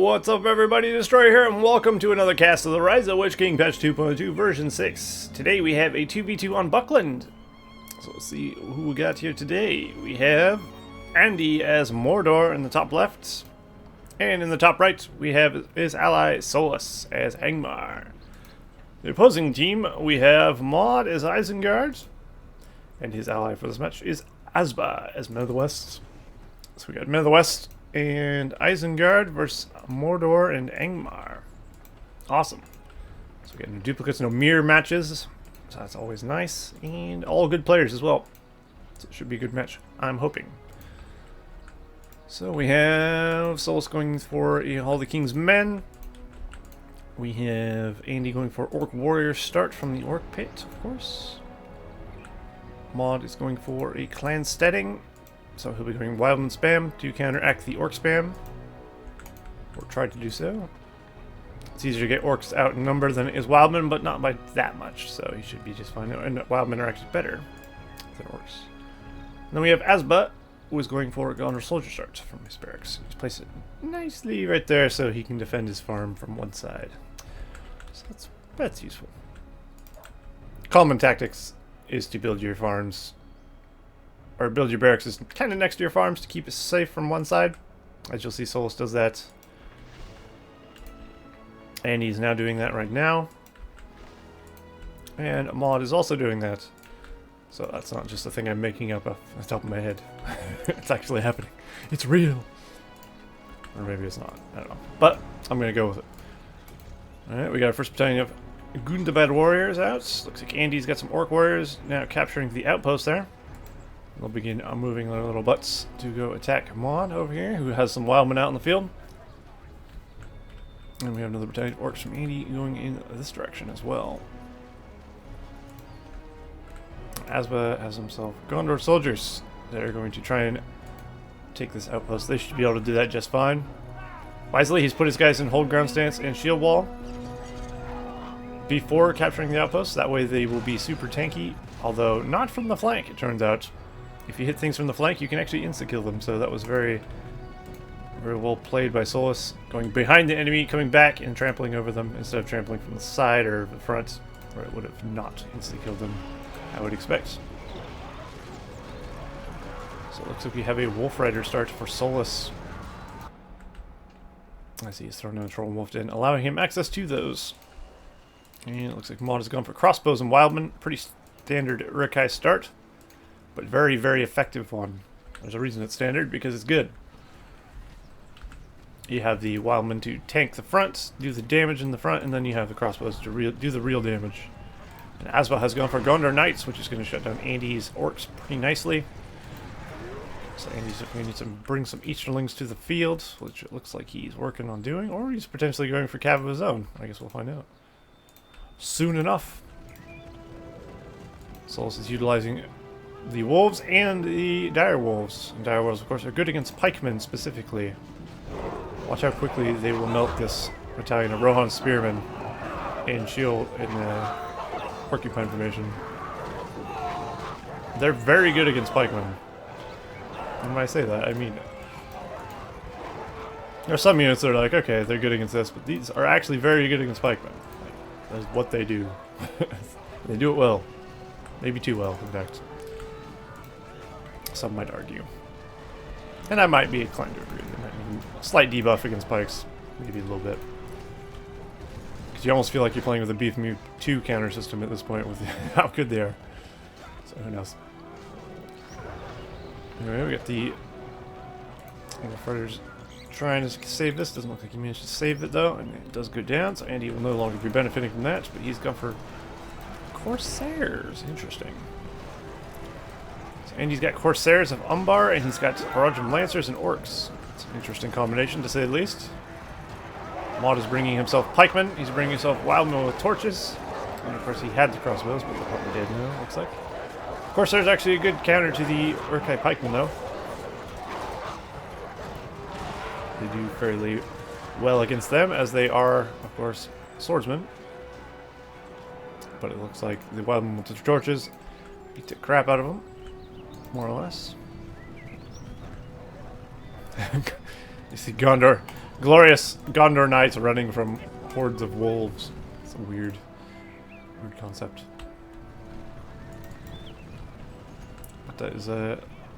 What's up, everybody? Destroyer here, and welcome to another cast of the Rise of the Witch King patch 2.2 version 6. Today we have a 2v2 on Buckland. So let's see who we got here today. We have Andy as Mordor in the top left, and in the top right we have his ally Solas as Angmar. The opposing team, we have Muadd as Isengard, and his ally for this match is Asba as Men of the West. So we got Men of the West and Isengard versus Mordor and Angmar. Awesome. So we got no duplicates, no mirror matches. So that's always nice. And all good players as well. So it should be a good match, I'm hoping. So we have Solas going for All the King's Men. We have Andy going for Orc Warrior start from the Orc Pit, of course. Muadd is going for a Clan Steading. So he'll be going Wildman spam to counteract the Orc spam. Or try to do so. It's easier to get Orcs outnumbered than it is Wildmen, but not by that much. So he should be just fine. And Wildmen are actually better than Orcs. And then we have Asba, who is going for Gondor Soldier start from his barracks. Just place it nicely right there so he can defend his farm from one side. So that's useful. Common tactics is to build your farms, or build your barracks is kind of next to your farms to keep it safe from one side. As you'll see, Solas does that. And he's now doing that right now. And Muadd is also doing that. So that's not just a thing I'm making up off the top of my head. It's actually happening. It's real. Or maybe it's not. I don't know. But I'm going to go with it. Alright, we got our first battalion of Gundabad warriors out. Looks like Andy's got some Orc warriors now capturing the outpost there. They'll begin moving their little butts to go attack Muadd over here, who has some wildmen out in the field. And we have another battalion of Orcs from Andy going in this direction as well. Asba has himself Gondor soldiers. They're going to try and take this outpost. They should be able to do that just fine. Wisely, he's put his guys in hold ground stance and shield wall before capturing the outpost. That way they will be super tanky, although not from the flank, it turns out. If you hit things from the flank, you can actually insta-kill them, so that was very well played by Solas. Going behind the enemy, coming back, and trampling over them instead of trampling from the side or the front, where it would have not insta-killed them, I would expect. So it looks like we have a Wolf Rider start for Solas. I see he's thrown in a Troll and Wolfed in, allowing him access to those. And it looks like Muadd has gone for crossbows and wildmen. Pretty standard RotWK start, but very, very effective one. There's a reason it's standard, because it's good. You have the wildmen to tank the front, do the damage in the front, and then you have the crossbows to do the real damage. And Asba has gone for Gondor Knights, which is going to shut down Andy's Orcs pretty nicely. So Andy's going to bring some Easterlings to the field, which it looks like he's working on doing, or he's potentially going for cav of his own. I guess we'll find out soon enough. Solas is utilizing the wolves and the dire wolves. And dire wolves, of course, are good against pikemen specifically. Watch how quickly they will melt this battalion of Rohan spearmen in shield in porcupine formation. They're very good against pikemen. And when I say that, I mean it. There are some units that are like, okay, they're good against this, but these are actually very good against pikemen. That's what they do. They do it well. Maybe too well, in fact. Some might argue. And I might be inclined to agree. They might need a slight debuff against pikes. Maybe a little bit. Because you almost feel like you're playing with a Beef Mute 2 counter system at this point with how good they are. So who knows. Anyway, we got the fighters trying to save this. Doesn't look like he managed to save it though, and it does go down, so Andy will no longer be benefiting from that, but he's gone for Corsairs. Interesting. So Andy's got Corsairs of Umbar, and he's got Barajam Lancers and Orcs. It's an interesting combination, to say the least. Muadd is bringing himself pikemen. He's bringing himself wildmen with torches. And of course he had the crossbows, but they're probably dead now, looks like. Corsairs actually a good counter to the RotWK pikemen, though. They do fairly well against them, as they are, of course, swordsmen. But it looks like the wildmen with the torches beat the crap out of them, more or less. You see Gondor Glorious Gondor knights running from hordes of wolves. It's a weird concept. But that is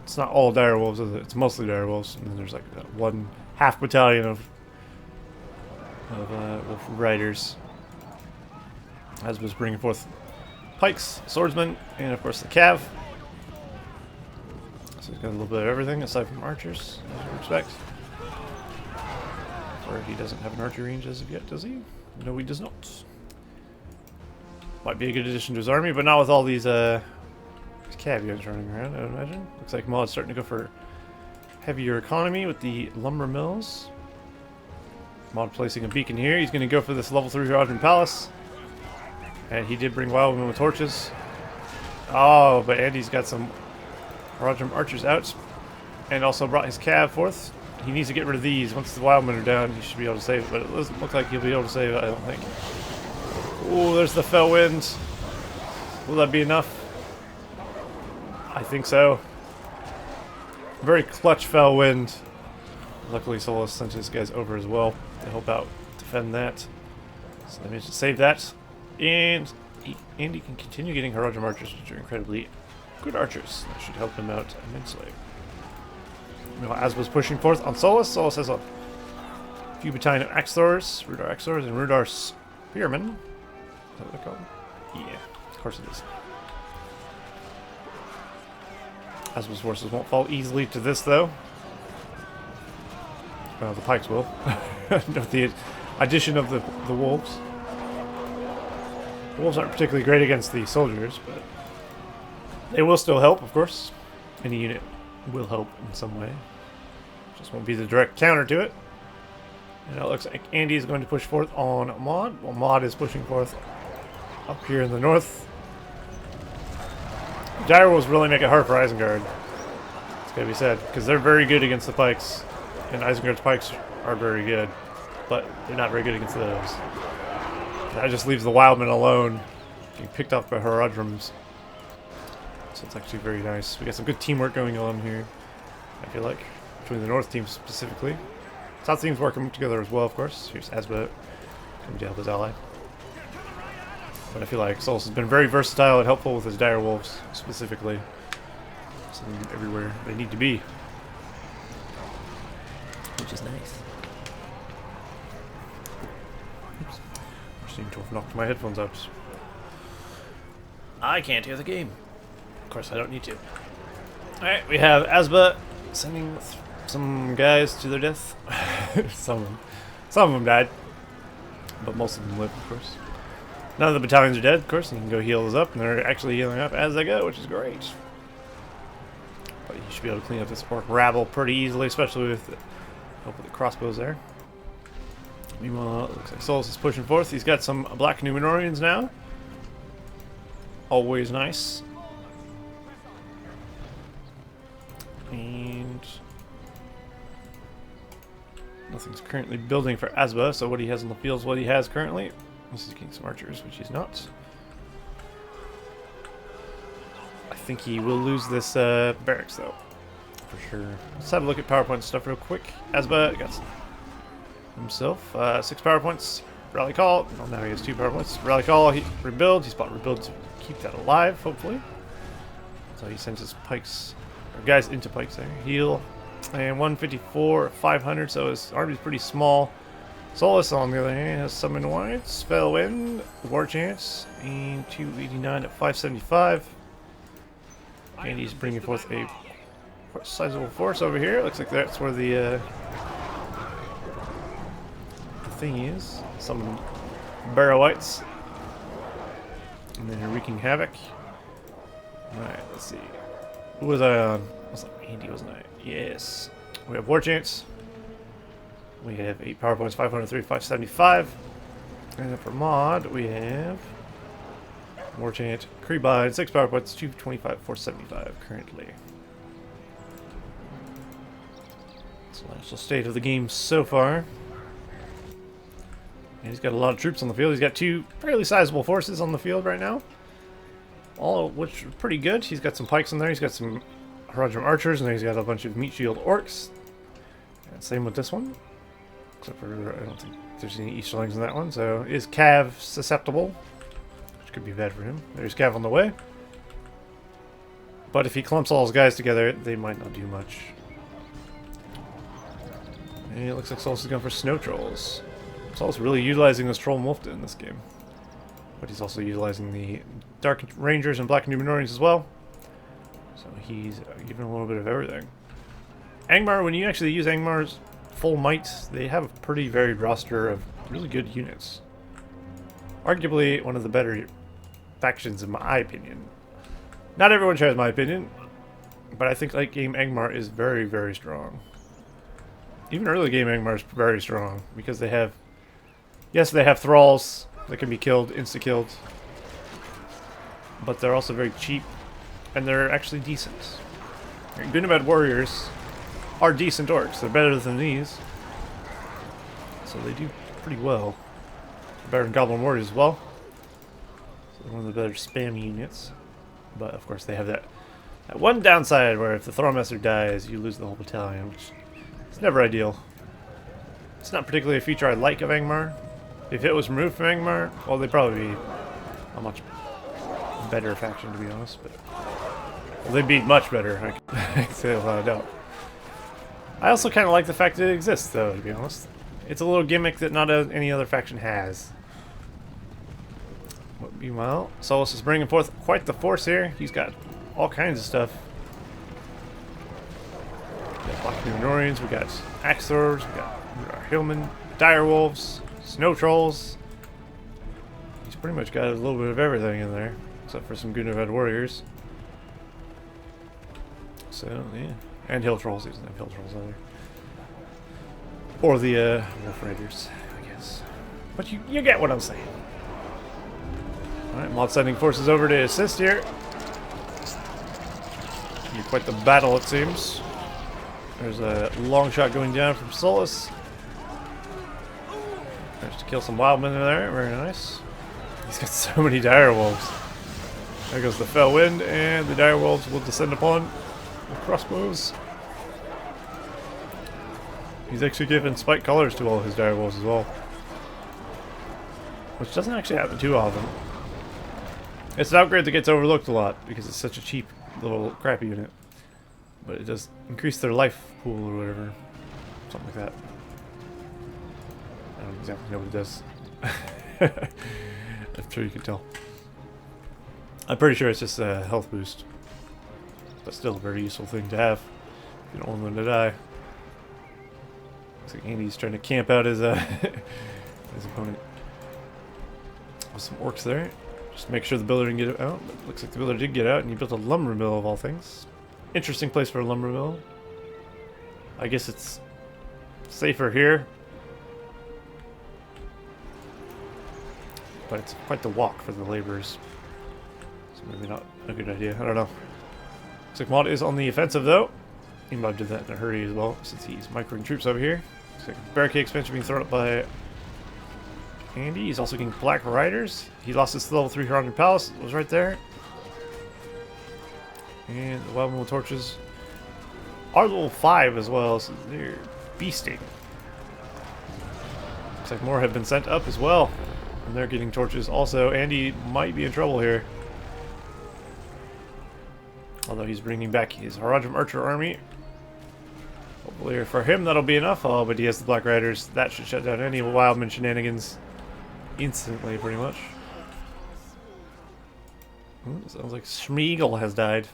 it's not all dire wolves, is it? It's mostly dire wolves, and then there's like one half battalion of wolf riders. Asba's bringing forth pikes, swordsmen, and of course the cav. So he's got a little bit of everything aside from archers, as you would expect. Or he doesn't have an archery range as of yet, does he? No, he does not. Might be a good addition to his army, but not with all these cav units running around, I would imagine. Looks like Muadd's starting to go for heavier economy with the lumber mills. Muadd placing a beacon here. He's going to go for this level 3 Rodman Palace. And he did bring wildmen with torches. Oh, but Andy's got some Rodman archers out. And also brought his cav forth. He needs to get rid of these. Once the wildmen are down, he should be able to save it. But it doesn't look like he'll be able to save it, I don't think. Oh, there's the fell wind. Will that be enough? I think so. Very clutch fell wind. Luckily, Solas sent his guys over as well to help out defend that. So they managed to save that. And Andy can continue getting Haradrim archers, which are incredibly good archers. That should help him out immensely. Asba's pushing forth on Solas. Solas has a few battalion of Axthors, Rudar Axthors, and Rudar Spearmen. Is that what they're called? Yeah, of course it is. Asba's forces won't fall easily to this, though. Well, the pikes will. With the addition of the wolves. The wolves aren't particularly great against the soldiers, but they will still help, of course. Any unit will help in some way. Just won't be the direct counter to it. And it looks like Andy is going to push forth on Muadd, while Muadd is pushing forth up here in the north. Dire wolves really make it hard for Isengard. It's gotta be said, because they're very good against the pikes. And Isengard's pikes are very good, but they're not very good against those. That just leaves the wildmen alone, being picked off by Haradrims. So it's actually very nice. We got some good teamwork going on here, I feel like, between the north team specifically. South team's working together as well, of course. Here's Asba coming to help his ally. But I feel like Solas has been very versatile and helpful with his dire wolves, specifically. Sending them everywhere they need to be. Which is nice. Oops. I seem to have knocked my headphones out. I can't hear the game. Of course, I don't need to. Alright, we have Asba sending some guys to their death. Some of them died. But most of them lived, of course. None of the battalions are dead, of course, and you can go heal those up, and they're actually healing up as they go, which is great. But you should be able to clean up this orc rabble pretty easily, especially with the help with the crossbows there. Meanwhile, it looks like Solas is pushing forth. He's got some black Numenorians now. Always nice. And nothing's currently building for Asba, so what he has in the field is what he has currently. This is getting some archers, which he's not. I think he will lose this barracks, though. For sure. Let's have a look at PowerPoint stuff real quick. Asba got himself 6 PowerPoints. Rally Call. Well, now he has 2 PowerPoints. Rally Call, he rebuild. He's bought rebuild to keep that alive, hopefully. So he sends his pikes, or guys into pikes there. Heal. And 154, 500, so his army's pretty small. Solas, on the other hand, has Summon Wide, Spell Wind, War Chance, and 289 at 575. And he's bringing forth a sizable force over here. Looks like that's where the thing is. Some Barrow-wites. And then they're wreaking havoc. Alright, let's see. Who was I on? I was like Andy, wasn't I? Yes. We have War Chance. We have 8 PowerPoints, 503, 575. And then for Muadd, we have War Chant, Creebide, 6 PowerPoints, 225, 475 currently. That's the actual state of the game so far. And he's got a lot of troops on the field. He's got 2 fairly sizable forces on the field right now. All of which are pretty good. He's got some pikes in there. He's got some Haradrim archers, and then he's got a bunch of meat shield orcs. And same with this one. Except for, I don't think there's any Easterlings in that one. So, is Cav susceptible? Which could be bad for him. There's Cav on the way. But if he clumps all his guys together, they might not do much. And it looks like Solas is going for snow trolls. Solas really utilizing this troll Mufta in this game. But he's also utilizing the Dark Rangers and Black Numenorians as well. So he's giving a little bit of everything. Angmar, when you actually use Angmar's full might, they have a pretty varied roster of really good units. Arguably one of the better factions in my opinion. Not everyone shares my opinion, but I think late game Angmar is very, very strong. Even early game Angmar is very strong because they have, yes, they have thralls that can be killed, insta-killed, but they're also very cheap, and they're actually decent. Gunabad warriors are decent orcs. They're better than these, so they do pretty well. Better than goblin warriors as well. So they're one of the better spam units, but of course they have that one downside where if the Thrallmaster dies, you lose the whole battalion, which is never ideal. It's not particularly a feature I like of Angmar. If it was removed from Angmar, well, they'd probably be a much better faction, to be honest. But well, they'd be much better, I can say without a doubt. I also kind of like the fact that it exists, though, to be honest. It's a little gimmick that not any other faction has. But meanwhile, Solas is bringing forth quite the force here. He's got all kinds of stuff. We got Black Numenorians, we got Axe Throwers, we got Hillmen, Direwolves, Snow Trolls. He's pretty much got a little bit of everything in there, except for some Gunabad warriors. So, yeah. And Hill Trolls, he doesn't have Hill Trolls either. Or the Wolf Raiders, I guess. But you get what I'm saying. Alright, Muadd sending forces over to assist here. Be quite the battle, it seems. There's a long shot going down from Solas. Managed to kill some wildmen in there, very nice. He's got so many direwolves. There goes the fell wind, and the direwolves will descend upon with crossbows. He's actually given spike colors to all his direwolves as well, which doesn't actually happen too often. It's an upgrade that gets overlooked a lot because it's such a cheap little crappy unit, but it does increase their life pool or whatever, something like that. I don't exactly know what it does. I'm sure you can tell. I'm pretty sure it's just a health boost, but still a very useful thing to have if you don't want them to die. Looks like Andy's trying to camp out his his opponent. With some orcs there. Just make sure the builder didn't get out. But looks like the builder did get out, and he built a lumber mill of all things. Interesting place for a lumber mill. I guess it's safer here, but it's quite the walk for the laborers. So maybe not a good idea. I don't know. Looks like Muadd is on the offensive though. He might have did that in a hurry as well, since he's microing troops over here. Looks like barricade expansion being thrown up by Andy. He's also getting Black Riders. He lost his level 3 Huron Palace. It was right there. And the Wildman with torches are level 5 as well, so they're beasting. Looks like more have been sent up as well, and they're getting torches also. Andy might be in trouble here, although he's bringing back his Haradrim Archer army. Hopefully for him that'll be enough. Oh, but he has the Black Riders. That should shut down any Wildman shenanigans instantly, pretty much. Ooh, sounds like Schmeagol has died.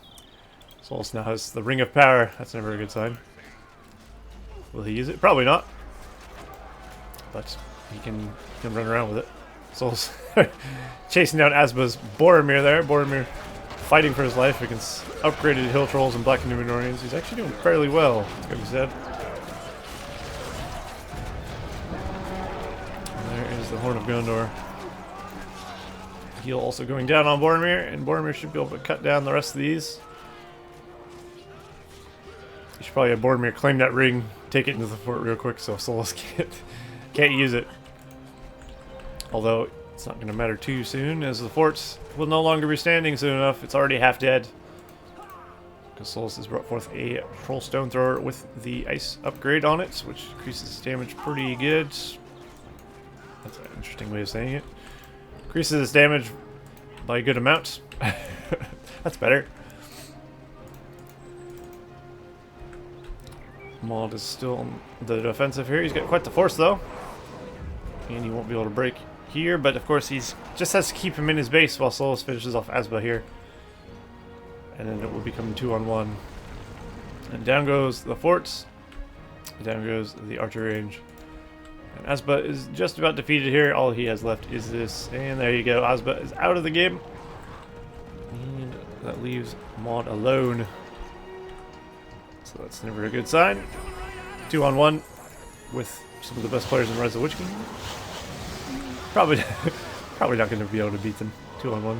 Solas now has the Ring of Power. That's never a good sign. Will he use it? Probably not. But he can run around with it. Solas chasing down Asba's Boromir there. Boromir fighting for his life against upgraded Hill Trolls and Black Numenorians. He's actually doing fairly well, it's gotta be said. And there is the Horn of Gondor. Heal also going down on Boromir, and Boromir should be able to cut down the rest of these. You should probably have Boromir claim that ring, take it into the fort real quick so Solas can't use it. Although it's not going to matter too soon, as the forts will no longer be standing soon enough. It's already half dead. Because Solas has brought forth a Troll Stone Thrower with the ice upgrade on it, which increases its damage pretty good. That's an interesting way of saying it. Increases its damage by a good amount. That's better. Muadd is still on the defensive here. He's got quite the force though. And he won't be able to break here, but of course he's just has to keep him in his base while Solas finishes off Asba here. And then it will become 2-on-1. And down goes the forts. Down goes the archer range. And Asba is just about defeated here. All he has left is this. And there you go. Asba is out of the game. And that leaves Muadd alone. So that's never a good sign. 2-on-1 with some of the best players in Rise of the Witch King. Probably not going to be able to beat them 2-on-1.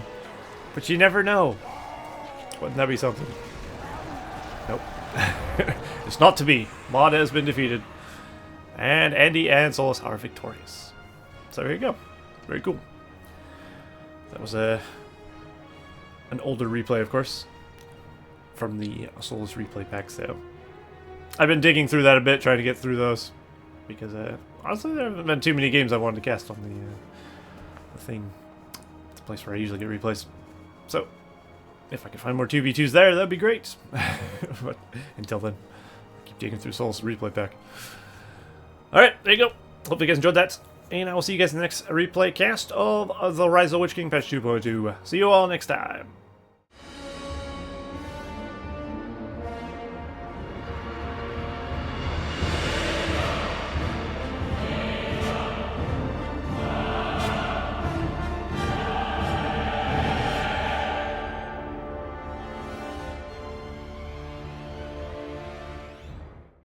But you never know. Wouldn't that be something? Nope. It's not to be. Muadd has been defeated. And Andy and Solas are victorious. So there you go. Very cool. That was an older replay, of course, from the Solas replay pack. So I've been digging through that a bit, trying to get through those. Because honestly, there haven't been too many games I wanted to cast on the thing. It's a place where I usually get replays. So if I can find more 2v2s there, that'd be great. But until then, I keep digging through Solas replay pack. Alright, there you go. Hope you guys enjoyed that. And I will see you guys in the next replay cast of the Rise of the Witch King patch 2.2. See you all next time.